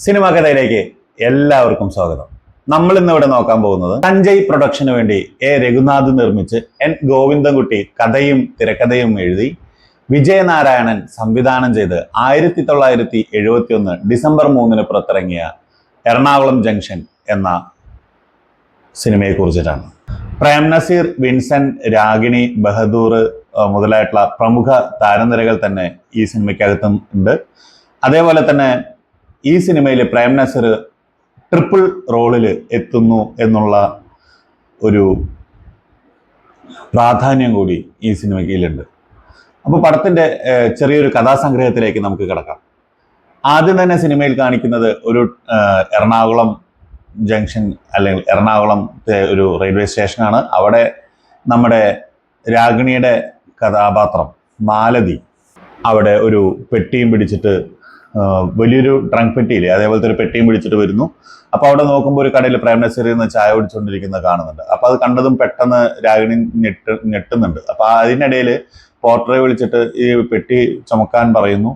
Cinema കഥയിലേക്ക് എല്ലാവർക്കും സ്വാഗതം. നമ്മൾ ഇന്ന് ഇവിടെ നോക്കാൻ പോകുന്നത് സഞ്ജയ് പ്രൊഡക്ഷന് വേണ്ടി രഘുനാഥ് നിർമ്മിച്ച് ഗോവിന്ദൻകുട്ടി കഥയും തിരക്കഥയും എഴുതി വിജയനാരായണൻ സംവിധാനം ചെയ്ത് 1971 ഡിസംബർ 3 പുറത്തിറങ്ങിയ എറണാകുളം ജംഗ്ഷൻ എന്ന സിനിമയെ കുറിച്ചിട്ടാണ്. പ്രേം നസീർ, വിൻസെന്റ്, രാഗിണി, ബഹദൂർ മുതലായിട്ടുള്ള പ്രമുഖ താരനിരകൾ തന്നെ ഈ സിനിമയ്ക്കകത്തും ഉണ്ട്. അതേപോലെ തന്നെ ഈ സിനിമയിൽ പ്രേം നസീർ ട്രിപ്പിൾ റോളിൽ എത്തുന്നു എന്നുള്ള ഒരു പ്രാധാന്യം കൂടി ഈ സിനിമയ്ക്കുണ്ട്. അപ്പോൾ പടത്തിന്റെ ചെറിയൊരു കഥാസംഗ്രഹത്തിലേക്ക് നമുക്ക് കിടക്കാം. ആദ്യം തന്നെ സിനിമയിൽ കാണിക്കുന്നത് ഒരു എറണാകുളം ജംഗ്ഷൻ അല്ലെങ്കിൽ എറണാകുളത്തെ ഒരു റെയിൽവേ സ്റ്റേഷനാണ്. അവിടെ നമ്മുടെ രാഗിണിയുടെ കഥാപാത്രം മാലതി അവിടെ ഒരു പെട്ടിയും പിടിച്ചിട്ട്, വലിയൊരു ട്രങ്ക് പെട്ടിയില്ലേ, അതേപോലത്തെ ഒരു പെട്ടിയും പിടിച്ചിട്ട് വരുന്നു. അപ്പൊ അവിടെ നോക്കുമ്പോൾ ഒരു കടയിൽ പ്രേം നസീർ നിന്ന് ചായ കുടിച്ചുകൊണ്ടിരിക്കുന്നത് കാണുന്നുണ്ട്. അപ്പൊ അത് കണ്ടതും പെട്ടെന്ന് രാഗിണി ഞെട്ടുന്നുണ്ട്. അപ്പൊ അതിനിടയിൽ പോർട്ടറെ വിളിച്ചിട്ട് ഈ പെട്ടി ചുമക്കാൻ പറയുന്നു.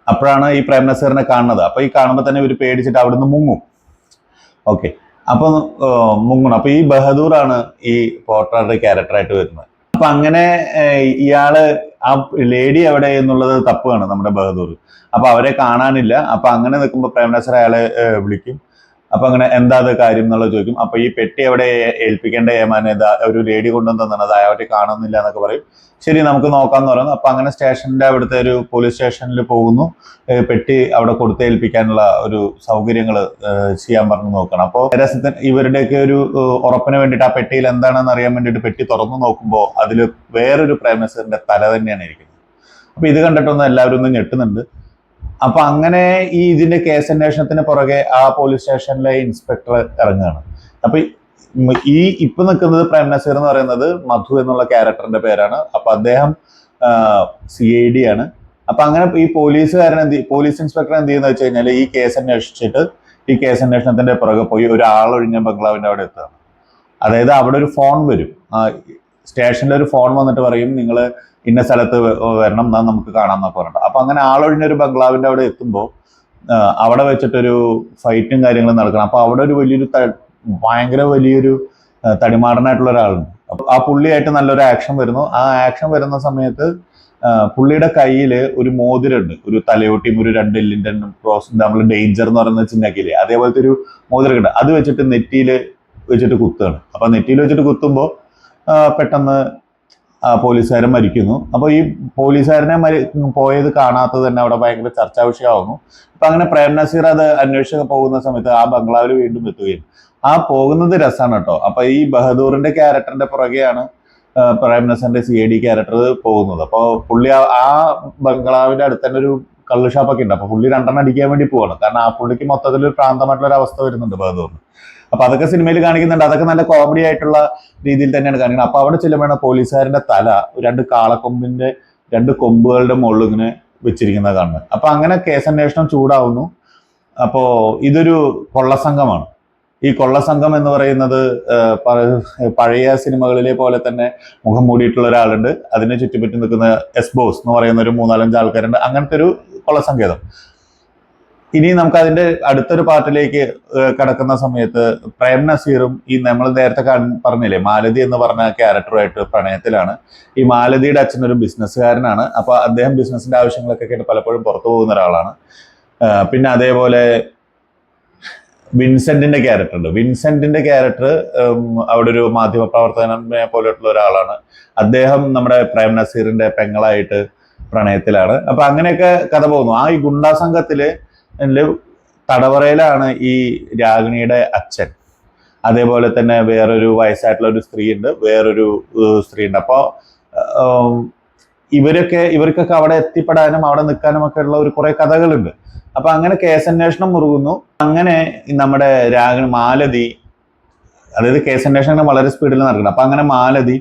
അപ്പോഴാണ് ഈ പ്രേം നസീറിനെ കാണുന്നത്. അപ്പൊ ഈ കാണുമ്പോൾ തന്നെ ഇവർ പേടിച്ചിട്ട് അവിടുന്ന് മുങ്ങും. ഓക്കെ, അപ്പൊ മുങ്ങണം. അപ്പൊ ഈ ബഹദൂറാണ് ഈ പോർട്ടറുടെ ക്യാരക്ടറായിട്ട് വരുന്നത്. അപ്പൊ അങ്ങനെ ഇയാള് ആ ലേഡി എവിടെ എന്നുള്ളത് തപ്പാണ് നമ്മുടെ ബഹദൂർ. അപ്പൊ അവരെ കാണാനില്ല. അപ്പൊ അങ്ങനെ നിൽക്കുമ്പോൾ പ്രേം നസീർ അയാളെ വിളിക്കും. അപ്പൊ അങ്ങനെ എന്താ അത് കാര്യം എന്നുള്ളത് ചോദിക്കും. അപ്പൊ ഈ പെട്ടി എവിടെ ഏൽപ്പിക്കേണ്ട ഏമാനേതാ ഒരു ലേഡി കൊണ്ടുവന്നാണ്, അത് അവരെ കാണുന്നില്ല എന്നൊക്കെ പറയും. ശരി, നമുക്ക് നോക്കാന്ന് പറയുന്നു. അപ്പൊ അങ്ങനെ സ്റ്റേഷന്റെ അവിടുത്തെ ഒരു പോലീസ് സ്റ്റേഷനിൽ പോകുന്നു. പെട്ടി അവിടെ കൊടുത്തേൽപ്പിക്കാനുള്ള ഒരു സൗകര്യങ്ങൾ ചെയ്യാൻ പറഞ്ഞു നോക്കണം. അപ്പോൾ രസത്തിന് ഇവരുടെയൊക്കെ ഒരു ഉറപ്പിന് വേണ്ടിയിട്ട് ആ പെട്ടിയിൽ എന്താണെന്ന് അറിയാൻ വേണ്ടിയിട്ട് പെട്ടി തുറന്നു നോക്കുമ്പോൾ അതിൽ വേറൊരു പ്രേം നസീറിന്റെ തല തന്നെയാണ് ഇരിക്കുന്നത്. അപ്പൊ ഇത് കണ്ടിട്ടൊന്നും എല്ലാവരും ഒന്ന് ഞെട്ടുന്നുണ്ട്. അപ്പൊ അങ്ങനെ ഇതിന്റെ കേസ് അന്വേഷണത്തിന് പുറകെ ആ പോലീസ് സ്റ്റേഷനിലെ ഇൻസ്പെക്ടർ ഇറങ്ങുകയാണ്. അപ്പൊ ഇപ്പൊ നിൽക്കുന്നത് പ്രേം നസീർ എന്ന് പറയുന്നത് മധു എന്നുള്ള ക്യാരക്ടറിന്റെ പേരാണ്. അപ്പൊ അദ്ദേഹം CID ആണ്. അപ്പൊ അങ്ങനെ ഈ പോലീസ് ഇൻസ്പെക്ടർ എന്ത് ചെയ്യുന്ന വെച്ച് കഴിഞ്ഞാൽ ഈ കേസ് അന്വേഷിച്ചിട്ട് ഈ കേസ് അന്വേഷണത്തിന്റെ പുറകെ പോയി ഒരു ആളൊഴിഞ്ഞ ബംഗ്ലാവിന്റെ അവിടെ എത്തുകയാണ്. അതായത് അവിടെ ഒരു ഫോൺ വരും, സ്റ്റേഷനിൽ ഒരു ഫോൺ വന്നിട്ട് പറയും നിങ്ങൾ ഇന്ന സ്ഥലത്ത് വരണം, എന്നാൽ നമുക്ക് കാണാമെന്നൊക്കെ പറഞ്ഞിട്ട്. അപ്പൊ അങ്ങനെ ആളൊഴിഞ്ഞൊരു ബംഗ്ലാവിന്റെ അവിടെ എത്തുമ്പോൾ അവിടെ വെച്ചിട്ടൊരു ഫൈറ്റും കാര്യങ്ങളും നടക്കണം. അപ്പൊ അവിടെ ഒരു ഭയങ്കര വലിയൊരു തടിമാടനായിട്ടുള്ള ഒരാളുണ്ട്. അപ്പൊ ആ പുള്ളിയായിട്ട് നല്ലൊരു ആക്ഷൻ വരുന്നു. ആ ആക്ഷൻ വരുന്ന സമയത്ത് പുള്ളിയുടെ കയ്യിൽ ഒരു മോതിരമുണ്ട്, ഒരു തലയോട്ടിയും ഒരു 2 എല്ലിന്റെ ക്രോസ്, നമ്മൾ ഡേഞ്ചർ എന്ന് പറയുന്ന ചിഹ്നക്കില്ലേ, അതേപോലത്തെ ഒരു മോതിരമുണ്ട്. അത് വെച്ചിട്ട് നെറ്റിയിൽ വെച്ചിട്ട് കുത്തുകയാണ്. അപ്പൊ നെറ്റിയിൽ വെച്ചിട്ട് കുത്തുമ്പോൾ പെട്ടെന്ന് പോലീസുകാരൻ മരിക്കുന്നു. അപ്പൊ ഈ പോലീസുകാരനെ പോയത് കാണാത്തത് തന്നെ അവിടെ ഭയങ്കര ചർച്ചാ വിഷയമാവുന്നു. അപ്പൊ അങ്ങനെ പ്രേം നസീർ അത് അന്വേഷിച്ച് പോകുന്ന സമയത്ത് ആ ബംഗ്ലാവിൽ വീണ്ടും എത്തുകയും ആ പോകുന്നത് രസമാണ് കേട്ടോ. അപ്പൊ ഈ ബഹദൂറിന്റെ ക്യാരക്ടറിന്റെ പുറകെയാണ് പ്രേം നസീറിന്റെ CID ക്യാരക്ടർ പോകുന്നത്. അപ്പോൾ പുള്ളി ആ ബംഗ്ലാവിന്റെ അടുത്ത് തന്നെ ഒരു കള്ള് ഷാപ്പൊക്കെ ഉണ്ട്. അപ്പൊ പുള്ളി 2 എണ്ണം അടിക്കാൻ വേണ്ടി പോവാണ്. കാരണം ആ പുള്ളിക്ക് മൊത്തത്തിൽ ഒരു പ്രാന്തമായിട്ടുള്ള ഒരു അവസ്ഥ വരുന്നുണ്ട് ബഹദൂറിന്. അപ്പൊ അതൊക്കെ സിനിമയിൽ കാണിക്കുന്നുണ്ട്. അതൊക്കെ നല്ല കോമഡി ആയിട്ടുള്ള രീതിയിൽ തന്നെയാണ് കാണിക്കുന്നത്. അപ്പൊ അവിടെ ചെല്ലുമ്പോഴാണ് പോലീസുകാരന്റെ തല 2 കാളക്കൊമ്പിന്റെ 2 കൊമ്പുകളുടെ മുകളിൽ ഇങ്ങനെ വെച്ചിരിക്കുന്നത് കാണുന്നത്. അപ്പൊ അങ്ങനെ കേസന്വേഷണം ചൂടാവുന്നു. അപ്പോ ഇതൊരു കൊള്ളസംഘമാണ്. ഈ കൊള്ളസംഘം എന്ന് പറയുന്നത് പഴയ സിനിമകളിലെ പോലെ തന്നെ മുഖം മൂടിയിട്ടുള്ള ഒരാളുണ്ട്. അതിനെ ചുറ്റിപ്പറ്റി നിൽക്കുന്ന ബോസ് എന്ന് പറയുന്ന ഒരു 3-4 ആൾക്കാരുണ്ട്. അങ്ങനത്തെ ഒരു കൊള്ളസങ്കേതം. ഇനി നമുക്ക് അതിന്റെ അടുത്തൊരു പാർട്ടിലേക്ക് കടക്കുന്ന സമയത്ത് പ്രേം നസീറും ഈ നമ്മൾ നേരത്തെ പറഞ്ഞില്ലേ മാലതി എന്ന് പറഞ്ഞ ക്യാരക്ടറുമായിട്ട് പ്രണയത്തിലാണ്. ഈ മാലതിയുടെ അച്ഛൻ ഒരു ബിസിനസ്സുകാരനാണ്. അപ്പൊ അദ്ദേഹം ബിസിനസിന്റെ ആവശ്യങ്ങളൊക്കെ കേട്ട് പലപ്പോഴും പുറത്തു പോകുന്ന ഒരാളാണ്. പിന്നെ അതേപോലെ വിൻസെന്റിന്റെ ക്യാരക്ടർ ഉണ്ട്. വിൻസെന്റിന്റെ ക്യാരക്ടർ അവിടെ ഒരു മാധ്യമ പ്രവർത്തകനെ പോലെയുള്ള ഒരാളാണ്. അദ്ദേഹം നമ്മുടെ പ്രേം നസീറിന്റെ പെങ്ങളായിട്ട് പ്രണയത്തിലാണ്. അപ്പൊ അങ്ങനെയൊക്കെ കഥ പോകുന്നു. ഈ ഗുണ്ടാ സംഘത്തില് തടവറയിലാണ് ഈ രാഗിണിയുടെ അച്ഛൻ. അതേപോലെ തന്നെ വേറൊരു വയസ്സായിട്ടുള്ള ഒരു സ്ത്രീ ഉണ്ട്, വേറൊരു സ്ത്രീ ഉണ്ട്. അപ്പൊ ഇവർക്കൊക്കെ അവിടെ എത്തിപ്പെടാനും അവിടെ നിൽക്കാനും ഒക്കെ ഉള്ള ഒരു കുറെ കഥകളുണ്ട്. അപ്പൊ അങ്ങനെ കേസന്വേഷണം മുറുകുന്നു. അങ്ങനെ നമ്മുടെ മാലതി, അതായത് കേസന്വേഷണം വളരെ സ്പീഡിൽ നടക്കണം. അപ്പൊ അങ്ങനെ മാലതി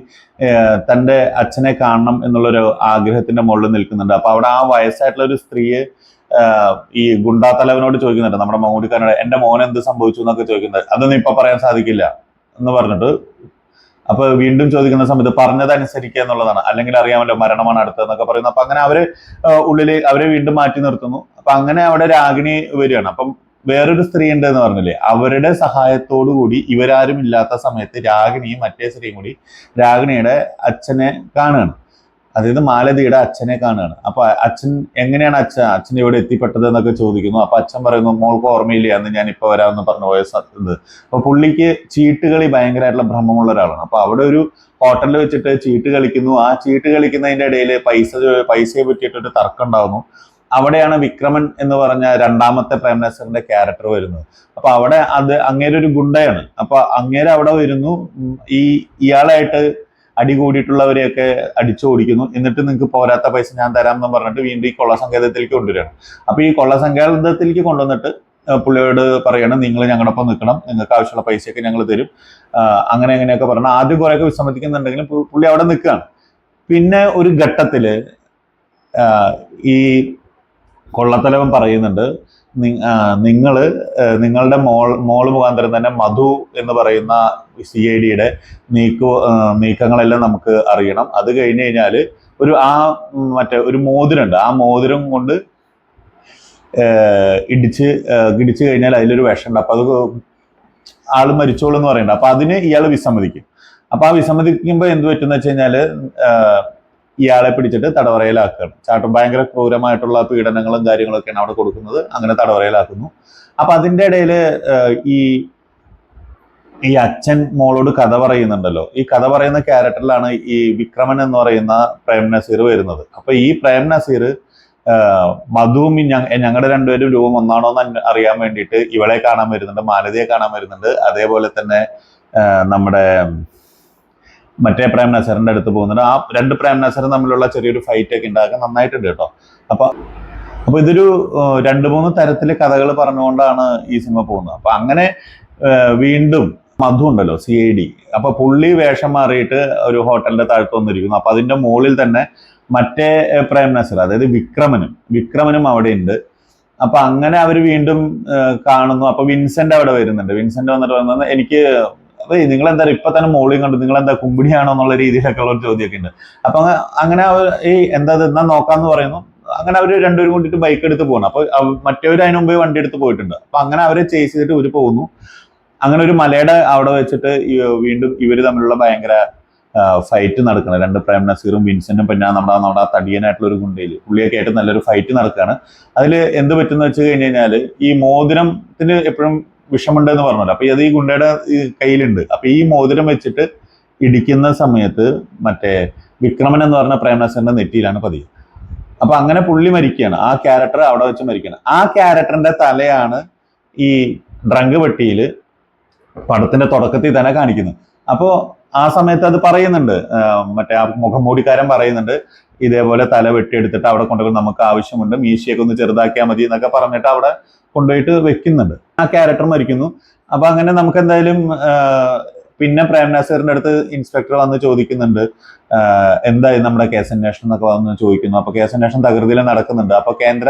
തന്റെ അച്ഛനെ കാണണം എന്നുള്ളൊരു ആഗ്രഹത്തിന്റെ മുകളിൽ നിൽക്കുന്നുണ്ട്. അപ്പൊ അവിടെ ആ വയസ്സായിട്ടുള്ള ഒരു സ്ത്രീയെ ഈ ഗുണ്ടാ തലവനോട് ചോദിക്കുന്നുണ്ട്, നമ്മുടെ മമ്മൂട്ടിക്കാരനോട്, എന്റെ മോൻ എന്ത് സംഭവിച്ചു എന്നൊക്കെ ചോദിക്കുന്നത്. അതൊന്നും ഇപ്പൊ പറയാൻ സാധിക്കില്ല എന്ന് പറഞ്ഞിട്ട് അപ്പൊ വീണ്ടും ചോദിക്കുന്ന സമയത്ത് പറഞ്ഞതനുസരിക്കുക എന്നുള്ളതാണ്, അല്ലെങ്കിൽ അറിയാമല്ലോ മരണമാണ് അടുത്തതെന്നൊക്കെ പറയുന്നു. അപ്പൊ അങ്ങനെ അവരെ വീണ്ടും മാറ്റി നിർത്തുന്നു. അപ്പൊ അങ്ങനെ അവിടെ രാഗിണി വരികയാണ്. അപ്പം വേറൊരു സ്ത്രീ ഉണ്ട് എന്ന് പറഞ്ഞില്ലേ, അവരുടെ സഹായത്തോടു കൂടി ഇവരാരും ഇല്ലാത്ത സമയത്ത് രാഗിണിയും മറ്റേ സ്ത്രീയും കൂടി രാഗിണിയുടെ അച്ഛനെ കാണുകയാണ്. അതായത് മാലതിയുടെ അച്ഛനെ കാണുകയാണ്. അപ്പൊ അച്ഛൻ എങ്ങനെയാണ് അച്ഛൻ ഇവിടെ എത്തിപ്പെട്ടത് എന്നൊക്കെ ചോദിക്കുന്നു. അപ്പൊ അച്ഛൻ പറയുന്നു, മോൾക്ക് ഓർമ്മയില്ല എന്ന് ഞാൻ ഇപ്പൊ വരാമെന്ന് പറഞ്ഞു പോയ ഇത്. അപ്പൊ പുള്ളിക്ക് ചീട്ടുകളി ഭയങ്കരമായിട്ടുള്ള ഭ്രമമുള്ള ഒരാളാണ്. അപ്പൊ അവിടെ ഒരു ഹോട്ടലിൽ വെച്ചിട്ട് ചീട്ട് കളിക്കുന്നു. ആ ചീട്ട് കളിക്കുന്നതിന്റെ ഇടയിൽ പൈസയെ പറ്റിയിട്ടൊരു തർക്കം ഉണ്ടാകുന്നു. അവിടെയാണ് വിക്രമൻ എന്ന് പറഞ്ഞ രണ്ടാമത്തെ പ്രേംനസീറിന്റെ ക്യാരക്ടർ വരുന്നത്. അപ്പൊ അവിടെ അങ്ങേരെ ഒരു ഗുണ്ടയാണ്. അപ്പൊ അങ്ങേരെ അവിടെ വരുന്നു, ഇയാളായിട്ട് അടി കൂടിയിട്ടുള്ളവരെയൊക്കെ അടിച്ചോടിക്കുന്നു. എന്നിട്ട് നിങ്ങൾക്ക് പോരാത്ത പൈസ ഞാൻ തരാം എന്ന് പറഞ്ഞിട്ട് വീണ്ടും ഈ കൊള്ളസങ്കേതത്തിലേക്ക് കൊണ്ടുവരികയാണ്. അപ്പൊ ഈ കൊള്ളസങ്കേതത്തിലേക്ക് കൊണ്ടുവന്നിട്ട് പുള്ളിയോട് പറയണം, നിങ്ങൾ ഞങ്ങളുടെ ഒപ്പം നിൽക്കണം, നിങ്ങൾക്ക് ആവശ്യമുള്ള പൈസയൊക്കെ ഞങ്ങൾ തരും, അങ്ങനെ എങ്ങനെയൊക്കെ പറഞ്ഞു. ആദ്യം കുറെയൊക്കെ വിസമ്മതിക്കുന്നുണ്ടെങ്കിലും പുള്ളി അവിടെ നിൽക്കുകയാണ്. പിന്നെ ഒരു ഘട്ടത്തില് ഈ കൊള്ളത്തലവൻ പറയുന്നുണ്ട്, നിങ്ങളുടെ മോള് മുഖാന്തരം തന്നെ മധു എന്ന് പറയുന്ന CIDയുടെ നീക്കങ്ങളെല്ലാം നമുക്ക് അറിയണം. അത് കഴിഞ്ഞ് കഴിഞ്ഞാല് ഒരു മോതിരമുണ്ട്, ആ മോതിരം കൊണ്ട് ഇടിച്ച് കഴിഞ്ഞാൽ അതിലൊരു വിഷമുണ്ട്. അപ്പൊ അത് ആള് മരിച്ചോളൂ എന്ന് പറയുന്നുണ്ട്. അപ്പൊ അതിന് ഇയാൾ വിസമ്മതിക്കും. അപ്പൊ ആ വിസമ്മതിക്കുമ്പോൾ എന്ത് പറ്റുന്ന വെച്ച് കഴിഞ്ഞാല് ഇയാളെ പിടിച്ചിട്ട് തടവറയിലാക്കുകയാണ്. ഭയങ്കര ക്രൂരമായിട്ടുള്ള പീഡനങ്ങളും കാര്യങ്ങളൊക്കെയാണ് അവിടെ കൊടുക്കുന്നത്. അങ്ങനെ തടവറയിലാക്കുന്നു. അപ്പൊ അതിന്റെ ഇടയിൽ ഈ അച്ഛൻ മോളോട് കഥ പറയുന്നുണ്ടല്ലോ, ഈ കഥ പറയുന്ന ക്യാരക്ടറിലാണ് ഈ വിക്രമൻ എന്ന് പറയുന്ന പ്രേംനസീർ വരുന്നത്. അപ്പൊ ഈ പ്രേംനസീർ മധുവും ഞങ്ങളുടെ രണ്ടുപേരും രൂപം ഒന്നാണോ എന്ന് അറിയാൻ വേണ്ടിയിട്ട് ഇവളെ കാണാൻ വരുന്നുണ്ട്, മാലതിയെ കാണാൻ വരുന്നുണ്ട്. അതേപോലെ തന്നെ നമ്മുടെ മറ്റേ പ്രേംനസീറിന്റെ അടുത്ത് പോകുന്നുണ്ട്. ആ രണ്ട് പ്രേംനസീറും തമ്മിലുള്ള ചെറിയൊരു ഫൈറ്റ് ഒക്കെ ഉണ്ടാക്കാൻ നന്നായിട്ടുണ്ട് കേട്ടോ. അപ്പൊ ഇതൊരു 2-3 തരത്തിലെ കഥകൾ പറഞ്ഞുകൊണ്ടാണ് ഈ സിനിമ പോകുന്നത്. അപ്പൊ അങ്ങനെ വീണ്ടും മധു ഉണ്ടല്ലോ, CID, അപ്പൊ പുള്ളി വേഷം മാറിയിട്ട് ഒരു ഹോട്ടലിന്റെ താഴത്ത് വന്നിരിക്കുന്നു. അപ്പൊ അതിന്റെ മുകളിൽ തന്നെ മറ്റേ പ്രേംനസീർ, അതായത് വിക്രമനും അവിടെ ഉണ്ട്. അപ്പൊ അങ്ങനെ അവർ വീണ്ടും കാണുന്നു. അപ്പൊ വിൻസെന്റ് അവിടെ വരുന്നുണ്ട്. വിൻസെന്റ് വന്നിട്ട് പറയുന്നത്, എനിക്ക് നിങ്ങൾ എന്താ ഇപ്പൊ തന്നെ മോളിയും കണ്ടു, നിങ്ങൾ എന്താ കുമ്പിടിയാണോ എന്നുള്ള രീതിയിലൊക്കെ ഉള്ള ഒരു ചോദ്യമൊക്കെ ഉണ്ട്. അപ്പൊ അങ്ങനെ എന്താ എന്നാ നോക്കാന്ന് പറയുന്നു. അങ്ങനെ അവർ രണ്ടുപേരും കൂടിയിട്ട് ബൈക്ക് എടുത്ത് പോകണം. അപ്പൊ മറ്റേവർ അതിന് മുമ്പേ വണ്ടി എടുത്ത് പോയിട്ടുണ്ട്. അപ്പൊ അങ്ങനെ അവരെ ചേസ് ചെയ്തിട്ട് ഇവര് പോകുന്നു. അങ്ങനെ ഒരു മലയുടെ അവിടെ വെച്ചിട്ട് വീണ്ടും ഇവര് തമ്മിലുള്ള ഭയങ്കര ഫൈറ്റ് നടക്കണം. രണ്ട് പ്രേംനസീറും വിൻസെന്റും പിന്നെ നമ്മുടെ തടിയനായിട്ടുള്ള ഒരു ഗുണ്ടയില് പുള്ളിയൊക്കെ ആയിട്ട് നല്ലൊരു ഫൈറ്റ് നടക്കുകയാണ്. അതിൽ എന്ത് പറ്റുന്ന വെച്ച് കഴിഞ്ഞ് കഴിഞ്ഞാല് ഈ മോതിരത്തിന് എപ്പോഴും വിഷമുണ്ട് എന്ന് പറഞ്ഞല്ലോ. അപ്പൊ അത് ഈ ഗുണ്ടയുടെ കയ്യിലുണ്ട്. അപ്പൊ ഈ മോതിരം വെച്ചിട്ട് ഇടിക്കുന്ന സമയത്ത് മറ്റേ വിക്രമൻ എന്ന് പറഞ്ഞ പ്രേംനസീറിന്റെ നെറ്റിയിലാണ് പതിവ്. അപ്പൊ അങ്ങനെ പുള്ളി മരിക്കുകയാണ്. ആ ക്യാരക്ടർ അവിടെ വെച്ച് മരിക്കുകയാണ്. ആ ക്യാരക്ടറിന്റെ തലയാണ് ഈ ഡ്രങ്ക് പെട്ടിയിൽ പടത്തിന്റെ തുടക്കത്തിൽ തന്നെ കാണിക്കുന്നത്. അപ്പോ ആ സമയത്ത് അത് പറയുന്നുണ്ട്, മറ്റേ ആ മുഖംമൂടിക്കാരൻ പറയുന്നുണ്ട്, ഇതേപോലെ തല വെട്ടിയെടുത്തിട്ട് അവിടെ കൊണ്ടുപോയി നമുക്ക് ആവശ്യമുണ്ട്, മീശയൊക്കെ ഒന്ന് ചെറുതാക്കിയാൽ മതി എന്നൊക്കെ പറഞ്ഞിട്ട് അവിടെ കൊണ്ടുപോയിട്ട് വെക്കുന്നുണ്ട്. ആ ക്യാരക്ടർ മരിക്കുന്നു. അപ്പൊ അങ്ങനെ നമുക്ക് എന്തായാലും പിന്നെ പ്രേംനസീറിന്റെ അടുത്ത് ഇൻസ്പെക്ടർ വന്ന് ചോദിക്കുന്നുണ്ട്, എന്തായി നമ്മുടെ കേസ് അന്വേഷണം എന്നൊക്കെ വന്ന് ചോദിക്കുന്നു. അപ്പൊ കേസ് അന്വേഷണം തകൃതിയിൽ നടക്കുന്നുണ്ട്. അപ്പൊ കേന്ദ്ര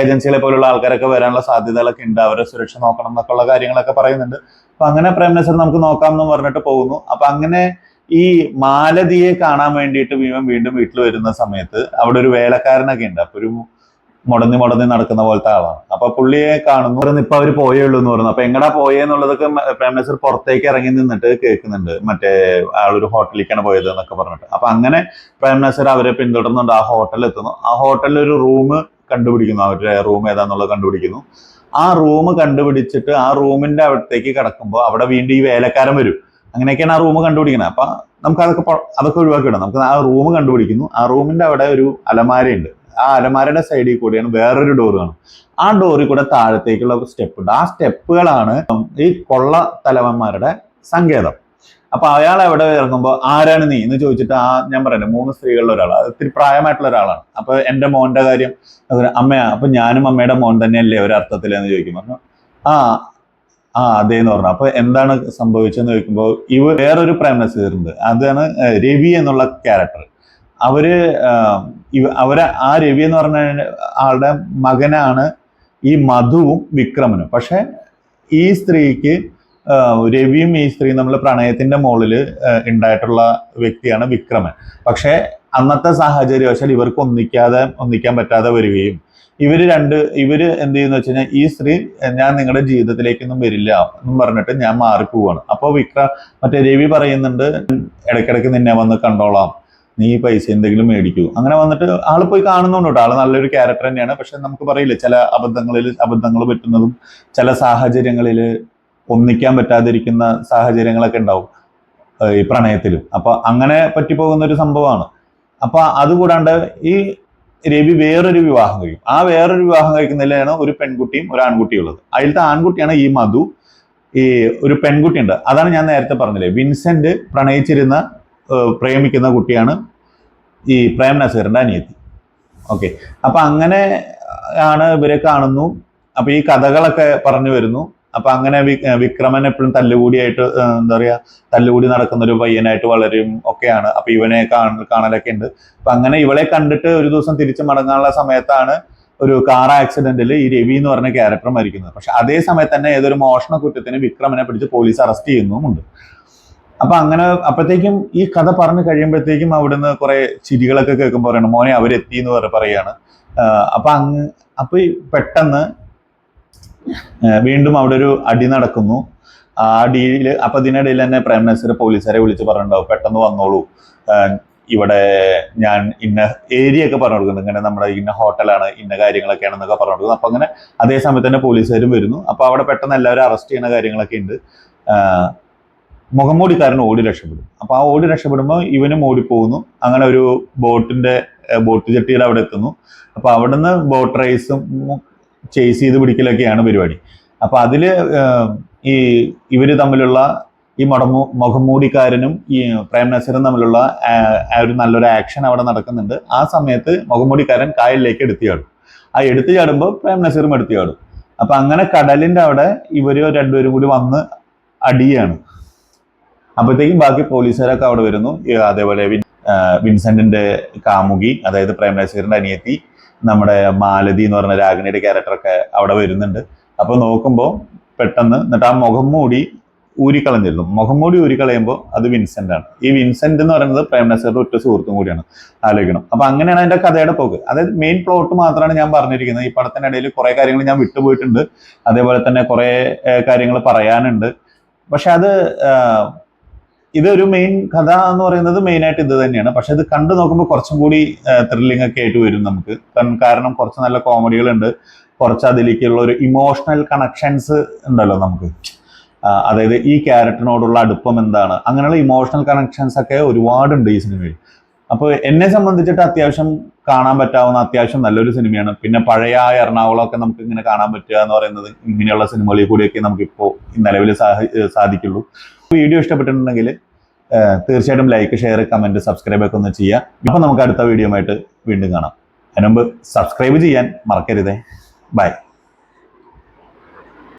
ഏജൻസികളെ പോലുള്ള ആൾക്കാരൊക്കെ വരാനുള്ള സാധ്യതകളൊക്കെ ഉണ്ട്, അവരെ സുരക്ഷ നോക്കണം എന്നൊക്കെ ഉള്ള കാര്യങ്ങളൊക്കെ പറയുന്നുണ്ട്. അപ്പൊ അങ്ങനെ പ്രേംനസീർ നമുക്ക് നോക്കാം എന്ന് പറഞ്ഞിട്ട് പോകുന്നു. അപ്പൊ അങ്ങനെ ഈ മാലതിയെ കാണാൻ വേണ്ടിയിട്ട് വീണ്ടും വീട്ടിൽ വരുന്ന സമയത്ത് അവിടെ ഒരു വേലക്കാരനൊക്കെ ഉണ്ട്. അപ്പൊ ഒരു മുടന്നി നടക്കുന്ന പോലത്തെ ആളാണ്. അപ്പൊ പുള്ളിയെ കാണുന്നു. ഇപ്പൊ അവര് പോയേ ഉള്ളൂ എന്ന് പറഞ്ഞു. അപ്പൊ എങ്ങടാ പോയെന്നുള്ളതൊക്കെ പ്രേംനസീർ പുറത്തേക്ക് ഇറങ്ങി നിന്നിട്ട് കേൾക്കുന്നുണ്ട്. മറ്റേ ആളൊരു ഹോട്ടലിലേക്കാണ് പോയത് എന്നൊക്കെ പറഞ്ഞിട്ട്. അപ്പൊ അങ്ങനെ പ്രേംനസീർ അവരെ പിന്തുടർന്നുണ്ട്. ആ ഹോട്ടലിൽ എത്തുന്നു. ആ ഹോട്ടലിൽ ഒരു റൂം കണ്ടുപിടിക്കുന്നു. അവരുടെ റൂം ഏതാന്നുള്ളത് കണ്ടുപിടിക്കുന്നു. ആ റൂം കണ്ടുപിടിച്ചിട്ട് ആ റൂമിന്റെ അവിടത്തേക്ക് കിടക്കുമ്പോൾ അവിടെ വീണ്ടും ഈ വേലക്കാരൻ വരും. അങ്ങനെയൊക്കെയാണ് ആ റൂം കണ്ടുപിടിക്കുന്നത്. അപ്പൊ നമുക്ക് അതൊക്കെ ഒഴിവാക്കിയിടാം. നമുക്ക് ആ റൂം കണ്ടുപിടിക്കുന്നു. ആ റൂമിന്റെ അവിടെ ഒരു അലമാരയുണ്ട്. ആ അലമാരയുടെ സൈഡിൽ കൂടിയാണ് വേറൊരു ഡോർ കാണും. ആ ഡോറിൽ കൂടെ താഴത്തേക്കുള്ള സ്റ്റെപ്പ് ഉണ്ട്. ആ സ്റ്റെപ്പുകളാണ് ഈ കൊള്ള തലവന്മാരുടെ സങ്കേതം. അപ്പൊ അയാൾ എവിടെ ഇറങ്ങുമ്പോൾ ആരാണ് നീ എന്ന് ചോദിച്ചിട്ട് ഞാൻ പറയല്ലേ 3 സ്ത്രീകളിൽ ഒരാളാണ്, ഒത്തിരി പ്രായമായിട്ടുള്ള ഒരാളാണ്. അപ്പൊ എന്റെ മോന്റെ കാര്യം അമ്മയാ, അപ്പൊ ഞാനും അമ്മയുടെ മോൻ തന്നെയല്ലേ ഒരർത്ഥത്തിലെന്ന് ചോദിക്കും. പറഞ്ഞു അതേന്ന് പറഞ്ഞു. അപ്പൊ എന്താണ് സംഭവിച്ചതെന്ന് ചോദിക്കുമ്പോൾ വേറൊരു പ്രേംനസീറുണ്ട്, അതാണ് രവി എന്നുള്ള ക്യാരക്ടർ. ആ രവി എന്ന് പറഞ്ഞ ആളുടെ മകനാണ് ഈ മധുവും വിക്രമനും. പക്ഷെ ഈ സ്ത്രീക്ക് രവിയും ഈ സ്ത്രീയും നമ്മൾ പ്രണയത്തിന്റെ മുകളിൽ ഉണ്ടായിട്ടുള്ള വ്യക്തിയാണ് വിക്രമൻ. പക്ഷെ അന്നത്തെ സാഹചര്യവശാൽ ഇവർക്ക് ഒന്നിക്കാൻ പറ്റാതെ വരികയും ഇവര് എന്ത് ചെയ്യുന്ന വെച്ച് കഴിഞ്ഞാൽ ഈ സ്ത്രീ ഞാൻ നിങ്ങളുടെ ജീവിതത്തിലേക്കൊന്നും വരില്ല എന്നും പറഞ്ഞിട്ട് ഞാൻ മാറിപ്പോവാണ്. അപ്പൊ മറ്റേ രവി പറയുന്നുണ്ട്, ഇടയ്ക്കിടയ്ക്ക് നിന്നെ വന്ന് കണ്ടോളാം, നീ പൈസ എന്തെങ്കിലും മേടിക്കൂ. അങ്ങനെ വന്നിട്ട് ആള് പോയി കാണുന്നുണ്ട് കേട്ടോ. ആള് നല്ലൊരു ക്യാരക്ടർ തന്നെയാണ്. പക്ഷെ നമുക്ക് പറയില്ലേ, ചില അബദ്ധങ്ങൾ പറ്റുന്നതും ചില സാഹചര്യങ്ങളിൽ ഒന്നിക്കാൻ പറ്റാതിരിക്കുന്ന സാഹചര്യങ്ങളൊക്കെ ഉണ്ടാവും ഈ പ്രണയത്തിലും. അപ്പൊ അങ്ങനെ പറ്റിപ്പോകുന്ന ഒരു സംഭവമാണ്. അപ്പൊ അതുകൂടാണ്ട് ഈ രവി വേറൊരു വിവാഹം കഴിക്കും. ആ വേറൊരു വിവാഹം കഴിക്കുന്നതിലാണ് ഒരു പെൺകുട്ടിയും ഒരു ആൺകുട്ടിയും ഉള്ളത്. അതിലത്തെ ആൺകുട്ടിയാണ് ഈ മധു. ഈ ഒരു പെൺകുട്ടിയുണ്ട്, അതാണ് ഞാൻ നേരത്തെ പറഞ്ഞില്ലേ, വിൻസെന്റ് പ്രണയിച്ചിരുന്ന പ്രേമിക്കുന്ന കുട്ടിയാണ് ഈ പ്രേം നസീറിന്റെ അനിയത്തി. ഓക്കെ, അപ്പൊ അങ്ങനെ ആണ് ഇവരെ കാണുന്നു. അപ്പൊ ഈ കഥകളൊക്കെ പറഞ്ഞു വരുന്നു. അപ്പൊ അങ്ങനെ വിക്രമൻ എപ്പോഴും തല്ലുകൂടിയായിട്ട് എന്താ പറയാ, തല്ലുകൂടി നടക്കുന്ന ഒരു പയ്യനായിട്ട് വളരും ഒക്കെയാണ്. അപ്പൊ ഇവനെ കാണലൊക്കെ ഉണ്ട്. അപ്പൊ അങ്ങനെ ഇവളെ കണ്ടിട്ട് ഒരു ദിവസം തിരിച്ചു മടങ്ങാനുള്ള സമയത്താണ് ഒരു കാർ ആക്സിഡന്റിൽ ഈ രവി എന്ന് പറഞ്ഞ ക്യാരക്ടർ മരിക്കുന്നത്. പക്ഷെ അതേ സമയത്ത് തന്നെ ഏതൊരു മോഷണ കുറ്റത്തിന് വിക്രമനെ പിടിച്ച് പോലീസ് അറസ്റ്റ് ചെയ്യുന്നുമുണ്ട്. അപ്പൊ അങ്ങനെ അപ്പോഴത്തേക്കും ഈ കഥ പറഞ്ഞു കഴിയുമ്പോഴത്തേക്കും അവിടുന്ന് കുറെ ചിരികളൊക്കെ കേൾക്കുമ്പോൾ പറയണം, മോനെ അവരെത്തി എന്ന് പറയാണ്. അപ്പൊ പെട്ടെന്ന് വീണ്ടും അവിടെ ഒരു അടി നടക്കുന്നു. ആ അടിയിൽ അപ്പൊ ഇതിനിടയിൽ തന്നെ പ്രേം നസീർ പോലീസുകാരെ വിളിച്ച് പറഞ്ഞിട്ടുണ്ടാവും, പെട്ടെന്ന് വന്നോളൂ, ഇവിടെ ഞാൻ ഇന്ന ഏരിയ ഒക്കെ പറഞ്ഞു കൊടുക്കുന്നത്, ഇങ്ങനെ നമ്മുടെ ഇന്ന ഹോട്ടലാണ്, ഇന്ന കാര്യങ്ങളൊക്കെയാണെന്നൊക്കെ പറഞ്ഞു കൊടുക്കുന്നത്. അപ്പൊ അങ്ങനെ അതേ സമയത്ത് തന്നെ പോലീസുകാരും വരുന്നു. അപ്പൊ അവിടെ പെട്ടെന്ന് എല്ലാവരും അറസ്റ്റ് ചെയ്യുന്ന കാര്യങ്ങളൊക്കെ ഉണ്ട്. മുഖംമൂടിക്കാരൻ ഓടി രക്ഷപ്പെടും. അപ്പൊ ആ ഓടി രക്ഷപ്പെടുമ്പോൾ ഇവനും ഓടിപ്പോകുന്നു. അങ്ങനെ ഒരു ബോട്ട് ജെട്ടിയിൽ അവിടെ എത്തുന്നു. അപ്പൊ അവിടുന്ന് ബോട്ട് റേസും ചേസ് ചെയ്ത് പിടിക്കലൊക്കെയാണ് പരിപാടി. അപ്പൊ അതില് ഇവര് തമ്മിലുള്ള ഈ മുഖംമൂടിക്കാരനും ഈ പ്രേം നസീറും തമ്മിലുള്ള ഒരു നല്ലൊരു ആക്ഷൻ അവിടെ നടക്കുന്നുണ്ട്. ആ സമയത്ത് മുഖംമൂടിക്കാരൻ കായലിലേക്ക് എടുത്തു ചാടും. ആ എടുത്തു ചാടുമ്പോൾ പ്രേം നസീറും എടുത്തു ചാടും. അപ്പൊ അങ്ങനെ കടലിന്റെ അവിടെ ഇവര് രണ്ടുപേരും കൂടി വന്ന് അടിയാണ്. അപ്പോഴത്തേക്കും ബാക്കി പോലീസുകാരൊക്കെ അവിടെ വരുന്നു. അതേപോലെ വിൻസെന്റിന്റെ കാമുകി, അതായത് പ്രേം നസീറിന്റെ അനിയത്തി, നമ്മുടെ മാലതി എന്ന് പറഞ്ഞ രാഗിണിയുടെ ക്യാരക്ടറൊക്കെ അവിടെ വരുന്നുണ്ട്. അപ്പൊ നോക്കുമ്പോൾ പെട്ടെന്ന് എന്നിട്ട് ആ മുഖംമൂടി ഊരിക്കളഞ്ഞിരുന്നു. മുഖംമൂടി ഊരിക്കളയുമ്പോൾ അത് വിൻസെന്റ് ആണ്. ഈ വിൻസെന്റ് എന്ന് പറയുന്നത് പ്രേം നസീറിന്റെ ഒറ്റ സുഹൃത്തും കൂടിയാണ്. ആലോചിക്കണം. അപ്പൊ അങ്ങനെയാണ് അതിന്റെ കഥയുടെ പോക്ക്. അതായത് മെയിൻ പ്ലോട്ട് മാത്രമാണ് ഞാൻ പറഞ്ഞിരിക്കുന്നത്. ഈ പടത്തിനിടയിൽ കുറെ കാര്യങ്ങൾ ഞാൻ വിട്ടുപോയിട്ടുണ്ട്. അതേപോലെ തന്നെ കുറെ കാര്യങ്ങൾ പറയാനുണ്ട്. പക്ഷെ ഇതൊരു മെയിൻ കഥ എന്ന് പറയുന്നത് മെയിനായിട്ട് ഇത് തന്നെയാണ്. പക്ഷെ ഇത് കണ്ടു നോക്കുമ്പോൾ കുറച്ചും കൂടി ത്രില്ലിംഗ് ഒക്കെ ആയിട്ട് വരും നമുക്ക്. കാരണം കുറച്ച് നല്ല കോമഡികളുണ്ട്, കുറച്ച് അതിലേക്കുള്ള ഒരു ഇമോഷണൽ കണക്ഷൻസ് ഉണ്ടല്ലോ നമുക്ക്. അതായത് ഈ ക്യാരക്ടറിനോടുള്ള അടുപ്പം എന്താണ്, അങ്ങനെയുള്ള ഇമോഷണൽ കണക്ഷൻസ് ഒക്കെ ഒരുപാടുണ്ട് ഈ സിനിമയിൽ. അപ്പോൾ എന്നെ സംബന്ധിച്ചിട്ട് അത്യാവശ്യം കാണാൻ പറ്റാവുന്ന അത്യാവശ്യം നല്ലൊരു സിനിമയാണ്. പിന്നെ പഴയ എറണാകുളമൊക്കെ നമുക്ക് ഇങ്ങനെ കാണാൻ പറ്റുക എന്ന് പറയുന്നത് ഇങ്ങനെയുള്ള സിനിമകളിൽ കൂടിയൊക്കെ നമുക്കിപ്പോൾ നിലവിൽ സാധിക്കുള്ളൂ. വീഡിയോ ഇഷ്ടപ്പെട്ടിട്ടുണ്ടെങ്കിൽ തീർച്ചയായിട്ടും ലൈക്ക്, ഷെയർ, കമന്റ്, സബ്സ്ക്രൈബ് ഒക്കെ ഒന്ന് ചെയ്യാം. അപ്പൊ നമുക്ക് അടുത്ത വീഡിയോ ആയിട്ട് വീണ്ടും കാണാം. അതിനുമുമ്പ് സബ്സ്ക്രൈബ് ചെയ്യാൻ മറക്കരുതേ. ബൈ.